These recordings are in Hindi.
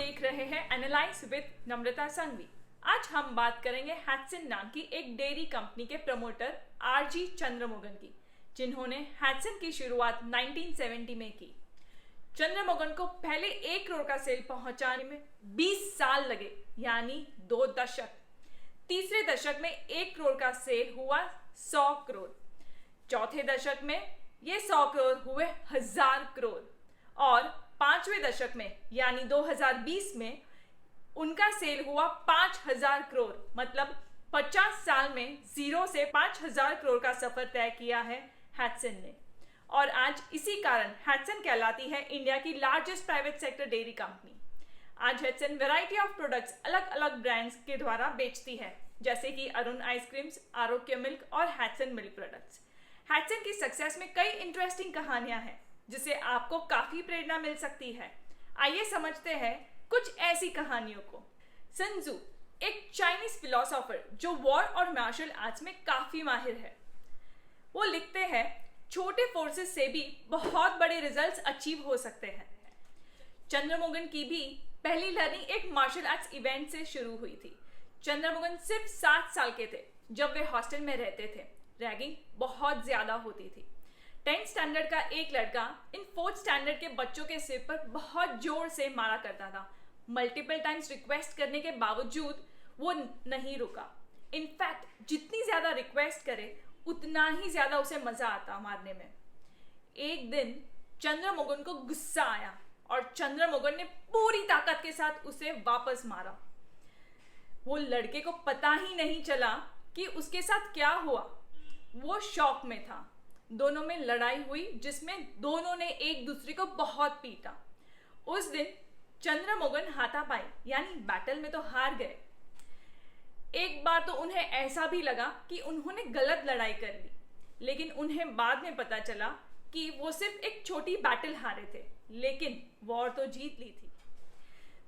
देख रहे हैं एनालाइज विद नम्रता संघवी। आज हम बात करेंगे हैट्सन नाम की एक डेयरी कंपनी के प्रमोटर आरजी चंद्रमोगन की, जिन्होंने हैट्सन की शुरुआत 1970 में की। चंद्रमोगन को पहले 1 करोड़ का सेल पहुंचाने में 20 साल लगे, यानी 2 दशक। तीसरे दशक में 1 करोड़ का सेल हुआ 100 करोड़। चौथे दशक में ये 100 करोड़ हुए 1000 करोड़ और 5वें दशक में यानी 2020 में उनका सेल हुआ 5000 करोड़। मतलब 50 साल में 0 से 5000 करोड़ का सफर तय किया है हैट्सन ने। और आज इसी कारण हैट्सन कहलाती है इंडिया की largest private sector dairy company. आज हैट्सन वैरायटी ऑफ प्रोडक्ट्स अलग अलग ब्रांड्स के द्वारा बेचती है, जैसे कि अरुण आइसक्रीम्स, आरोग्य मिल्क और हैट्सन मिल्क प्रोडक्ट्स। हैट्सन की सक्सेस में कई इंटरेस्टिंग कहानियां हैं, जिससे आपको काफी प्रेरणा मिल सकती है। आइए समझते हैं कुछ ऐसी कहानियों को। sun tzu, एक चाइनीज फिलोसोफर जो वॉर और मार्शल आर्ट्स में काफी माहिर है, वो लिखते हैं छोटे फोर्सेस से भी बहुत बड़े रिजल्ट्स अचीव हो सकते हैं। चंद्रमोगन की भी पहली लर्निंग एक मार्शल आर्ट्स इवेंट से शुरू हुई थी। चंद्रमोगन सिर्फ 7 साल के थे जब वे हॉस्टल में रहते थे। रैगिंग बहुत ज्यादा होती थी। 10th स्टैंडर्ड का एक लड़का इन 4th स्टैंडर्ड के बच्चों के सिर पर बहुत जोर से मारा करता था। मल्टीपल टाइम्स रिक्वेस्ट करने के बावजूद वो नहीं रुका। इनफैक्ट जितनी ज्यादा रिक्वेस्ट करे उतना ही ज्यादा उसे मजा आता मारने में। एक दिन चंद्रमोगन को गुस्सा आया और चंद्रमोगन ने पूरी ताकत के साथ उसे वापस मारा। वो लड़के को पता ही नहीं चला कि उसके साथ क्या हुआ। वो शॉक में था। दोनों में लड़ाई हुई, जिसमें दोनों ने एक दूसरे को बहुत पीटा। उस दिन चंद्रमोगन हाथापाई यानी बैटल में तो हार गए। एक बार तो उन्हें ऐसा भी लगा कि उन्होंने गलत लड़ाई कर ली, लेकिन उन्हें बाद में पता चला कि वो सिर्फ एक छोटी बैटल हारे थे, लेकिन वॉर तो जीत ली थी।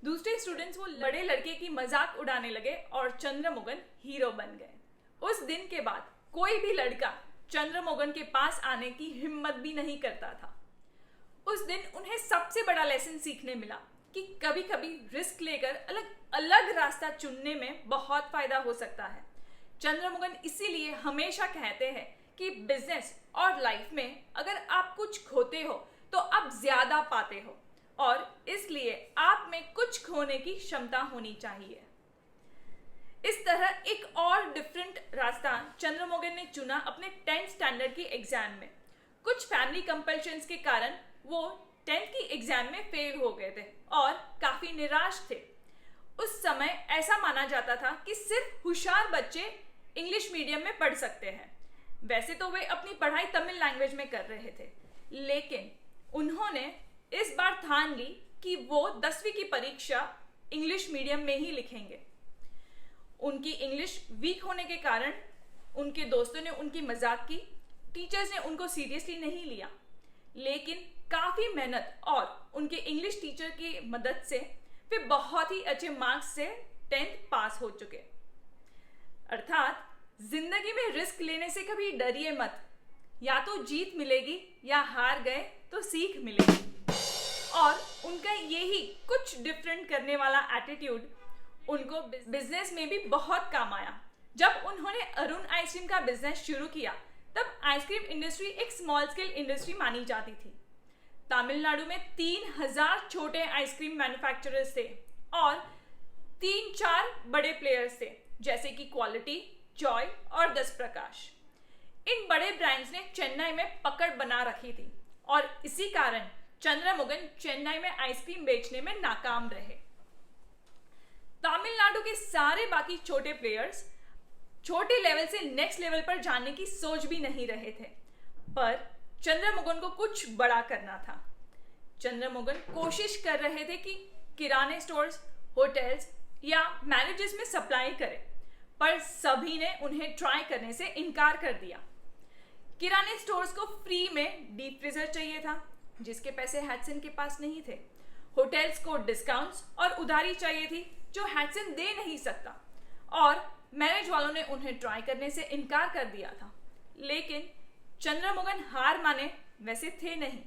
दूसरे स्टूडेंट्स वो बड़े लड़के की मजाक उड़ाने लगे और चंद्रमोगन हीरो बन गए। उस दिन के बाद कोई भी लड़का चंद्रमोगन के पास आने की हिम्मत भी नहीं करता था। उस दिन उन्हें सबसे बड़ा लेसन सीखने मिला कि कभी कभी रिस्क लेकर अलग अलग रास्ता चुनने में बहुत फायदा हो सकता है। चंद्रमोगन इसीलिए हमेशा कहते हैं कि बिजनेस और लाइफ में अगर आप कुछ खोते हो तो आप ज्यादा पाते हो, और इसलिए आप में कुछ खोने की क्षमता होनी चाहिए। इस तरह एक और डिफरेंट रास्ता चंद्रमोगन ने चुना अपने 10th स्टैंडर्ड की एग्जाम में। कुछ फैमिली कंपल्शंस के कारण वो 10th की एग्जाम में फेल हो गए थे और काफी निराश थे। उस समय ऐसा माना जाता था कि सिर्फ होशियार बच्चे इंग्लिश मीडियम में पढ़ सकते हैं। वैसे तो वे अपनी पढ़ाई तमिल लैंग्वेज में कर रहे थे, लेकिन उन्होंने इस बार ठान ली कि वो 10वीं की परीक्षा इंग्लिश मीडियम में ही लिखेंगे। उनकी इंग्लिश वीक होने के कारण उनके दोस्तों ने उनकी मजाक की। टीचर्स ने उनको सीरियसली नहीं लिया, लेकिन काफी मेहनत और उनके इंग्लिश टीचर की मदद से वे बहुत ही अच्छे मार्क्स से 10th पास हो चुके। अर्थात जिंदगी में रिस्क लेने से कभी डरिए मत। या तो जीत मिलेगी या हार गए तो सीख मिलेगी। और उनका यही कुछ डिफरेंट करने वाला एटीट्यूड उनको बिजनेस में भी बहुत काम आया। जब उन्होंने अरुण आइसक्रीम का बिजनेस शुरू किया, तब आइसक्रीम इंडस्ट्री एक स्मॉल स्केल इंडस्ट्री मानी जाती थी। तमिलनाडु में 3000 छोटे आइसक्रीम मैन्युफैक्चरर्स थे और 3-4 बड़े प्लेयर्स थे, जैसे कि क्वालिटी, जॉय और 10 प्रकाश। इन बड़े ब्रांड्स ने चेन्नई में पकड़ बना रखी थी और इसी कारण चंद्रमोगन चेन्नई में आइसक्रीम बेचने में नाकाम रहे। तमिलनाडु के सारे बाकी छोटे प्लेयर्स छोटे लेवल से नेक्स्ट लेवल पर जाने की सोच भी नहीं रहे थे, पर चंद्रमोगन को कुछ बड़ा करना था। चंद्रमोगन कोशिश कर रहे थे कि किराने स्टोर्स, होटल्स या मैरिजेस में सप्लाई करें, पर सभी ने उन्हें ट्राई करने से इनकार कर दिया। किराने स्टोर्स को फ्री में डीप फ्रीजर चाहिए था, जिसके पैसे हैट्सन के पास नहीं थे। होटल्स को डिस्काउंट्स और उधारी चाहिए थी, जो हैट्सन दे नहीं सकता, और मैरिज वालों ने उन्हें ट्राई करने से इनकार कर दिया था। लेकिन चंद्रमोगन हार माने वैसे थे नहीं।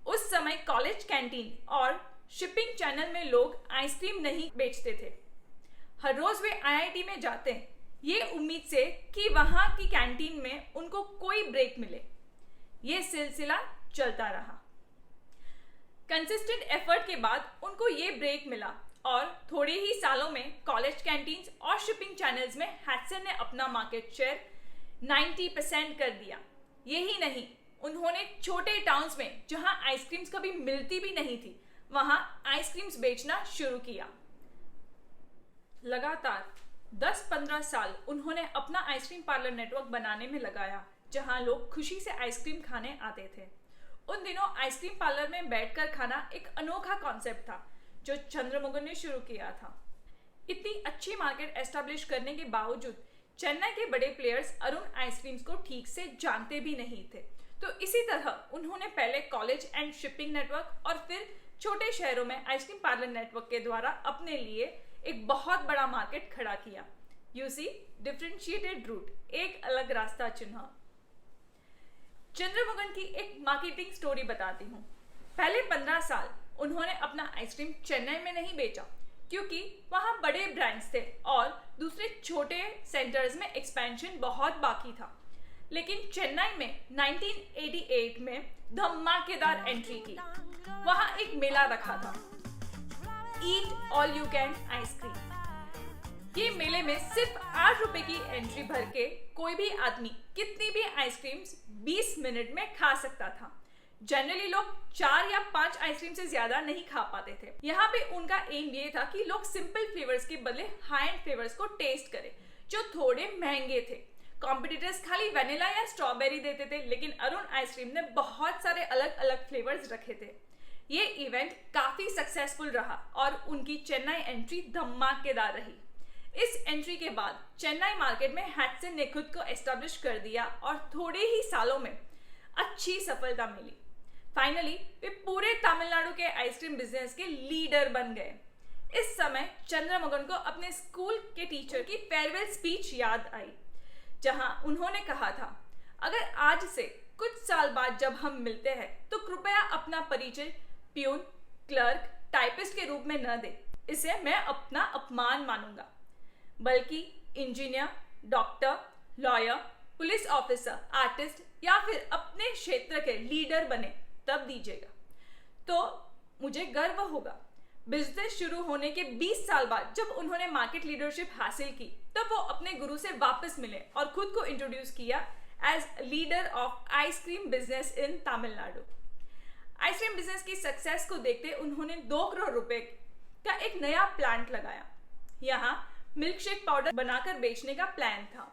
उस समय कॉलेज कैंटीन और शिपिंग चैनल में लोग आइसक्रीम नहीं बेचते थे। हर रोज वे आईआईटी में जाते हैं ये उम्मीद से कि वहां की कैंटीन में उनको कोई ब्रेक मिले। ये सिलसिला चलता रहा। कंसिस्टेंट एफर्ट के बाद उनको ये ब्रेक मिला और थोड़े ही सालों में कॉलेज कैंटीन्स और शिपिंग चैनल्स में हैटसन ने अपना मार्केट शेयर 90% कर दिया। यही नहीं, उन्होंने छोटे टाउन्स में जहां आइसक्रीम्स कभी मिलती भी नहीं थी वहां आइसक्रीम्स बेचना शुरू किया। लगातार 10-15 साल उन्होंने अपना आइसक्रीम पार्लर नेटवर्क बनाने में लगाया जहां लोग खुशी से आइसक्रीम खाने आते थे। उन दिनों आइसक्रीम पार्लर में बैठकर खाना एक अनोखा कॉन्सेप्ट था जो चंद्रमोहन ने शुरू किया था। इतनी अच्छी मार्केट एस्टेब्लिश करने के बावजूद चेन्नई के बड़े प्लेयर्स अरुण आइसक्रीम्स को ठीक से जानते भी नहीं थे। तो इसी तरह उन्होंने पहले कॉलेज एंड शिपिंग नेटवर्क और फिर छोटे शहरों में आइसक्रीम पार्लर नेटवर्क के द्वारा अपने लिए एक बहुत बड़ा मार्केट खड़ा किया। यूसी डिफरेंशिएटेड रूट, एक अलग रास्ता चुना। चंद्रमोहन की एक मार्केटिंग स्टोरी बताती हूँ। पहले 15 साल उन्होंने अपना आइसक्रीम चेन्नई में नहीं बेचा क्योंकि वहाँ बड़े ब्रांड्स थे और दूसरे छोटे सेंटर्स में एक्सपेंशन बहुत बाकी था। लेकिन चेन्नई में 1988 में धमाकेदार एंट्री की। वहाँ एक मेला रखा था, eat all you can ice cream. ये मेले में सिर्फ 8 रुपए की एंट्री भर के कोई भी आदमी कितनी भी आइसक्रीम्स 20 मिनट में खा सकता था। जनरली लोग 4 या 5 आइसक्रीम से ज्यादा नहीं खा पाते थे। यहाँ पे उनका एम ये था कि लोग सिंपल फ्लेवर्स के बदले हाई एंड फ्लेवर्स को टेस्ट करें जो थोड़े महंगे थे। कॉम्पिटिटर्स खाली वेनिला या स्ट्रॉबेरी देते थे, लेकिन अरुण आइसक्रीम ने बहुत सारे अलग अलग फ्लेवर्स रखे थे। ये इवेंट काफी सक्सेसफुल रहा और उनकी चेन्नई एंट्री धमाकेदार रही। इस एंट्री के बाद चेन्नई मार्केट में हैटसन ने खुद को एस्टेब्लिश कर दिया और थोड़े ही सालों में अच्छी सफलता मिली। फाइनली वे पूरे तमिलनाडु के आइसक्रीम बिजनेस के लीडर बन गए। इस समय चंद्रमोहन को अपने स्कूल के टीचर की फेयरवेल स्पीच याद आई जहां उन्होंने कहा था, अगर आज से कुछ साल बाद जब हम मिलते हैं तो कृपया अपना परिचय प्यून, क्लर्क, टाइपिस्ट के रूप में न दे। इसे मैं अपना अपमान मानूंगा, बल्कि engineer, doctor, lawyer, police officer, artist या फिर अपने क्षेत्र के लीडर बने तब दीजिएगा तो मुझे गर्व होगा। बिजनेस शुरू होने के 20 साल बाद जब उन्होंने मार्केट लीडरशिप हासिल की तब वो अपने गुरु से वापस मिले और खुद को इंट्रोड्यूस किया as leader of ice cream business in Tamil Nadu. Ice cream business की सक्सेस को देखते उन्होंने 2 करोड़ रुपए का एक नया प्लांट लगाया। यहाँ मिल्क शेक पाउडर बनाकर बेचने का प्लान था।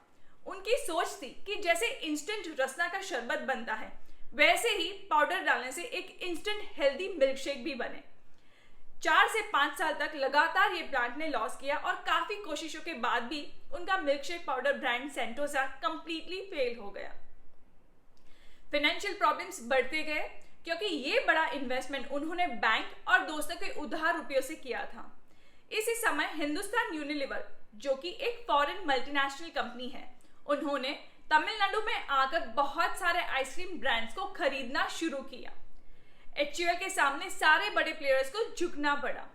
उनकी सोच थी कि जैसे इंस्टेंट रसना का शरबत बनता है वैसे ही पाउडर डालने से एक इंस्टेंट हेल्दी मिल्क शेक भी बने। 4 से 5 साल तक लगातार ये प्लांट ने लॉस किया और काफी कोशिशों के बाद भी उनका milk shake powder brand Sentosa completely fail हो गया। फाइनेंशियल प्रॉब्लम्स बढ़ते गए क्योंकि ये बड़ा इन्वेस्टमेंट उन्होंने बैंक और दोस्तों के उधार रुपयों से किया था। इसी समय हिंदुस्तान यूनिलीवर, जो कि एक फॉरेन मल्टीनेशनल कंपनी है, उन्होंने तमिलनाडु में आकर बहुत सारे आइसक्रीम ब्रांड्स को खरीदना शुरू किया। HUL के सामने सारे बड़े प्लेयर्स को झुकना पड़ा।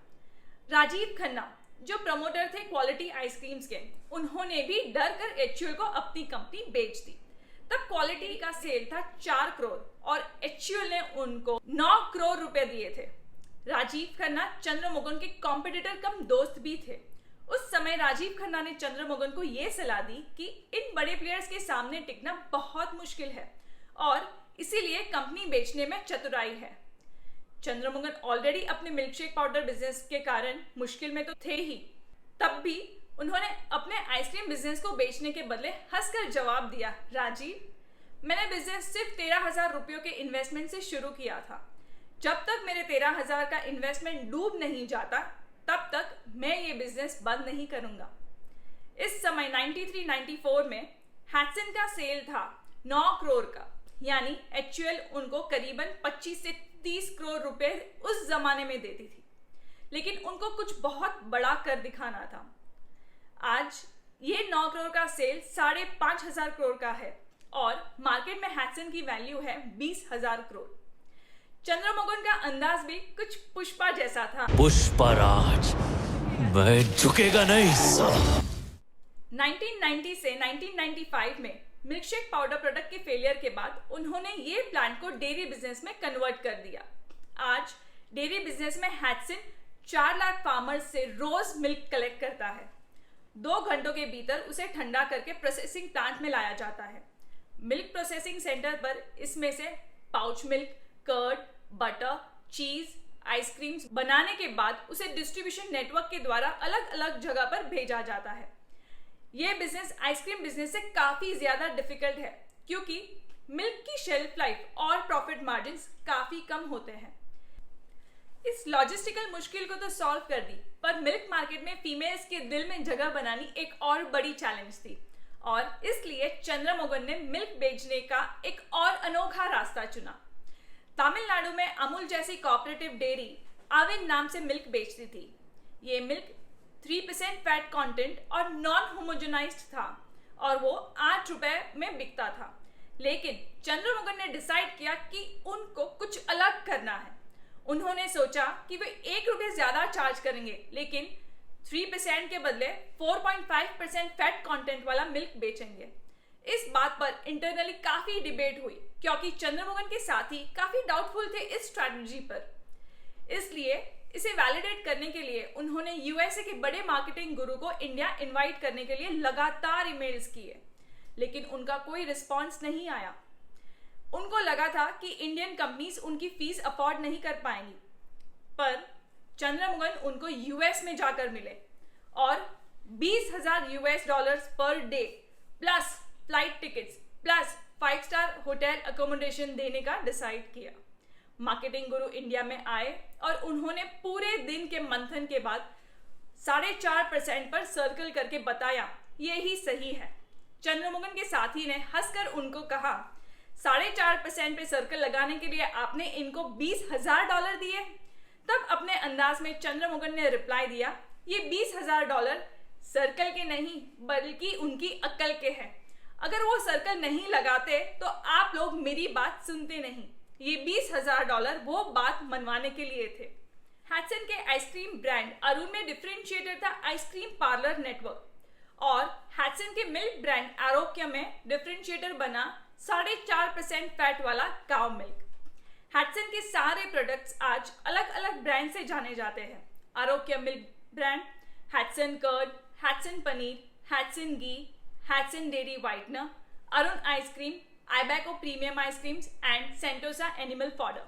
राजीव खन्ना, जो प्रमोटर थे क्वालिटी आइसक्रीम्स के, उन्होंने भी डर कर HUL को अपनी कंपनी बेच दी। तब क्वालिटी का सेल था 4 करोड़ और HUL ने उनको 9 करोड़ रुपए दिए थे। राजीव खन्ना चंद्रमोहन के कॉम्पिटिटर कम दोस्त भी थे। उस समय राजीव खन्ना ने चंद्रमोहन को यह सलाह दी कि इन बड़े प्लेयर्स के सामने टिकना बहुत मुश्किल है और इसीलिए कंपनी बेचने में चतुराई है। चंद्रमोहन ऑलरेडी अपने मिल्कशेक पाउडर बिजनेस के कारण मुश्किल में तो थे ही, तब भी उन्होंने अपने आइसक्रीम बिजनेस को बेचने के बदले हंसकर जवाब दिया, राजीव, मैंने बिजनेस सिर्फ 13,000 रुपयों के इन्वेस्टमेंट से शुरू किया था। जब तक मेरे 13,000 का इन्वेस्टमेंट डूब नहीं जाता तब तक मैं ये बिजनेस बंद नहीं करूंगा। इस समय 93-94 में हैटसन का सेल था 9 करोड़ का, यानी HUL उनको करीबन 25 से 30 करोड़ रुपए उस जमाने में देती थी, लेकिन उनको कुछ बहुत बड़ा कर दिखाना था। आज ये 9 करोड़ का सेल 5,500 करोड़ का है और मार्केट में हैटसन की वैल्यू है 20,000 करोड़। चंद्रमोहन का अंदाज भी कुछ पुष्पा जैसा था। पुष्पराज, मैं झुकेगा नहीं साला। 1990 से 1995 में मिल्कशेक पाउडर प्रोडक्ट के फेलियर के बाद उन्होंने ये प्लांट को डेयरी बिजनेस में कन्वर्ट कर दिया। आज डेयरी बिजनेस में हैटसन 4 लाख फार्मर्स से रोज मिल्क कलेक्ट करता है। 2 घंटों के भीतर उसे ठंडा करके प्रोसेसिंग प्लांट में लाया जाता है। मिल्क प्रोसेसिंग सेंटर पर इसमें से पाउच मिल्क, कर्ड, बटर, चीज, आइसक्रीम्स बनाने के बाद उसे डिस्ट्रीब्यूशन नेटवर्क के द्वारा अलग अलग जगह पर भेजा जाता है। यह बिजनेस आइसक्रीम बिजनेस से काफी ज्यादा डिफिकल्ट है क्योंकि मिल्क की शेल्फ लाइफ और प्रॉफिट मार्जिन काफी कम होते हैं। इस लॉजिस्टिकल मुश्किल को तो सॉल्व कर दी, पर मिल्क मार्केट में फीमेल्स के दिल में जगह बनानी एक और बड़ी चैलेंज थी और इसलिए चंद्रमोहन ने मिल्क बेचने का एक और अनोखा रास्ता चुना। तमिलनाडु में अमूल जैसी कोऑपरेटिव डेयरी आविन नाम से मिल्क बेचती थी। ये मिल्क 3% फैट कंटेंट और नॉन होमोजेनाइज्ड था और वो 8 रुपए में बिकता था। लेकिन चंद्रमोहन ने डिसाइड किया कि उनको कुछ अलग करना है। उन्होंने सोचा कि वे 1 रुपये ज्यादा चार्ज करेंगे, लेकिन 3% के बदले 4.5% फैट कंटेंट वाला मिल्क बेचेंगे। इस बात पर इंटरनली काफी डिबेट हुई क्योंकि चंद्रमोहन के साथी काफी डाउटफुल थे इस स्ट्रैटेजी पर। इसलिए इसे वैलिडेट करने के लिए उन्होंने यूएसए के बड़े मार्केटिंग गुरु को इंडिया इनवाइट करने के लिए लगातार ईमेल्स किए, लेकिन उनका कोई रिस्पॉन्स नहीं आया। उनको लगा था कि इंडियन कंपनीज उनकी फीस अफोर्ड नहीं कर पाएंगी, पर चंद्रमोहन उनको यूएस में जाकर मिले और $20,000 per debt plus flight tickets plus 5 star hotel accommodation देने का डिसाइड किया। मार्केटिंग गुरु इंडिया में आए और उन्होंने पूरे दिन के मंथन के बाद 4.5% पर सर्कल करके बताया यही सही है। चंद्रमोहन के साथी ने हंसकर उनको कहा, 4.5% पे सर्कल लगाने के लिए आपने इनको $20,000 दिए। तब अपने अंदाज में चंद्रमोहन ने रिप्लाई दिया, ये $20,000 सर्कल के नहीं बल्कि उनकी अक्ल के हैं। अगर वो सर्कल नहीं लगाते तो आप लोग मेरी बात सुनते नहीं। ये $20,000 वो बात मनवाने के लिए थे। हैटसन के आइसक्रीम ब्रांड अरुण में डिफरेंशिएटर था आइसक्रीम पार्लर नेटवर्क और हैटसन के मिल्क ब्रांड आरोग्य में डिफरेंशिएटर बना 4.5% फैट वाला काउ मिल्क। हैटसन के सारे प्रोडक्ट्स आज अलग अलग ब्रांड से जाने जाते हैं। Arogya milk brand, Hatsun curd, Hatsun paneer, Hatsun ghee, Hatsun dairy whitener, Arun ice cream, Ibaco premium ice creams and Santosa animal fodder.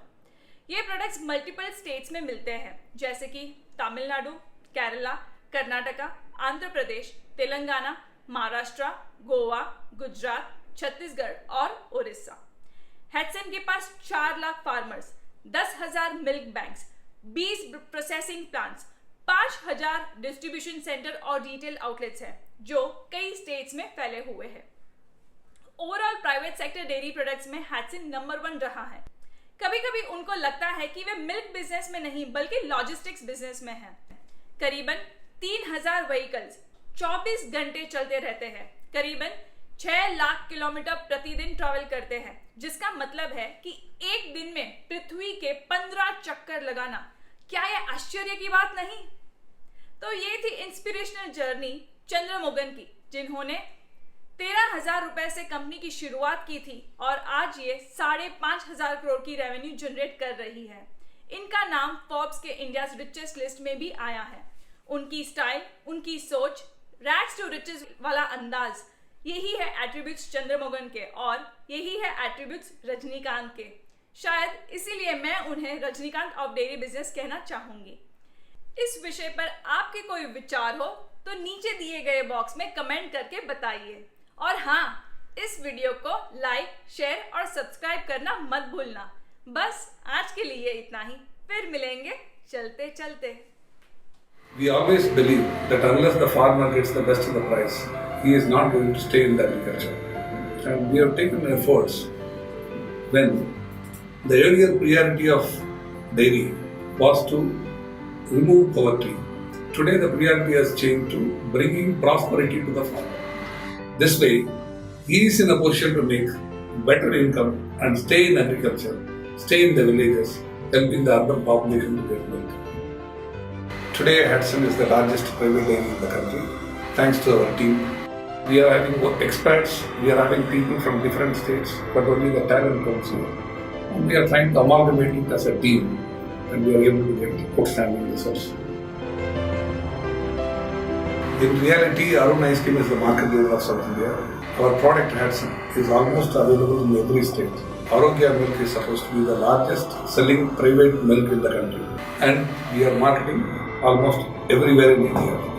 ये प्रोडक्ट्स मल्टीपल स्टेट्स में मिलते हैं जैसे कि तमिलनाडु, केरला, कर्नाटका, आंध्र प्रदेश, तेलंगाना, महाराष्ट्र, गोवा, गुजरात, छत्तीसगढ़ और उड़ीसा। हैटसन के पास 4 lakh farmers, 10,000 milk banks, 20 processing plants, 5,000 distribution centre और रिटेल आउटलेट्स हैं जो कई स्टेट्स में फैले हुए हैं। Overall private sector dairy products में हैटसन नंबर 1 रहा है। कभी कभी उनको लगता है कि वे मिल्क बिजनेस में नहीं बल्कि लॉजिस्टिक्स बिजनेस में हैं। करीबन 3,000 व्हीकल्स 24 घंटे चलते रहते हैं, करीबन 6 लाख किलोमीटर प्रतिदिन ट्रैवल करते हैं, जिसका मतलब है कि एक दिन में पृथ्वी के 15 चक्कर लगाना। क्या यह आश्चर्य की बात नहीं? तो ये थी इंस्पिरेशनल जर्नी चंद्रमोहन की, जिन्होंने 13,000 रुपए से कंपनी की शुरुआत की थी और आज ये 5,500 करोड़ की रेवेन्यू जनरेट कर रही है। इनका नाम फोर्ब्स के इंडिया रिचेस्ट लिस्ट में भी आया है। उनकी स्टाइल, उनकी सोच, रैग्स टू रिचेस वाला अंदाज, यही है एट्रीब्यूट्स चंद्रमोहन के और यही है एट्रीब्यूट्स रजनीकांत के। शायद इसीलिए मैं उन्हें रजनीकांत ऑफ डेयरी बिजनेस कहना चाहूंगी। इस विषय पर आपके कोई विचार हो तो नीचे दिए गए बॉक्स में कमेंट करके बताइए। और हाँ, इस वीडियो को लाइक, शेयर और सब्सक्राइब करना मत भूलना। बस आज के लिए इतना ही, फिर मिलेंगे चलते चलते। We always believe that unless the farmer gets the best of the price, he is not going to stay in the agriculture. And we have taken efforts when the earlier priority of dairy was to remove poverty. Today the priority has changed to bringing prosperity to the farmer. This way, he is in a position to make better income and stay in agriculture stay in the villages, helping the urban population to get milk. Today, Hatsun is the largest private dairy in the country, thanks to our team. We are having experts, we are having people from different states, but only the talent comes here. And we are trying to amalgamate it as a team, and we are able to get outstanding results. In reality, Arun Ice Cream is the market leader of South India. Our product Hatsun is almost available in every state. Arogya Milk is supposed to be the largest selling private milk in the country, and we are marketing almost everywhere in India.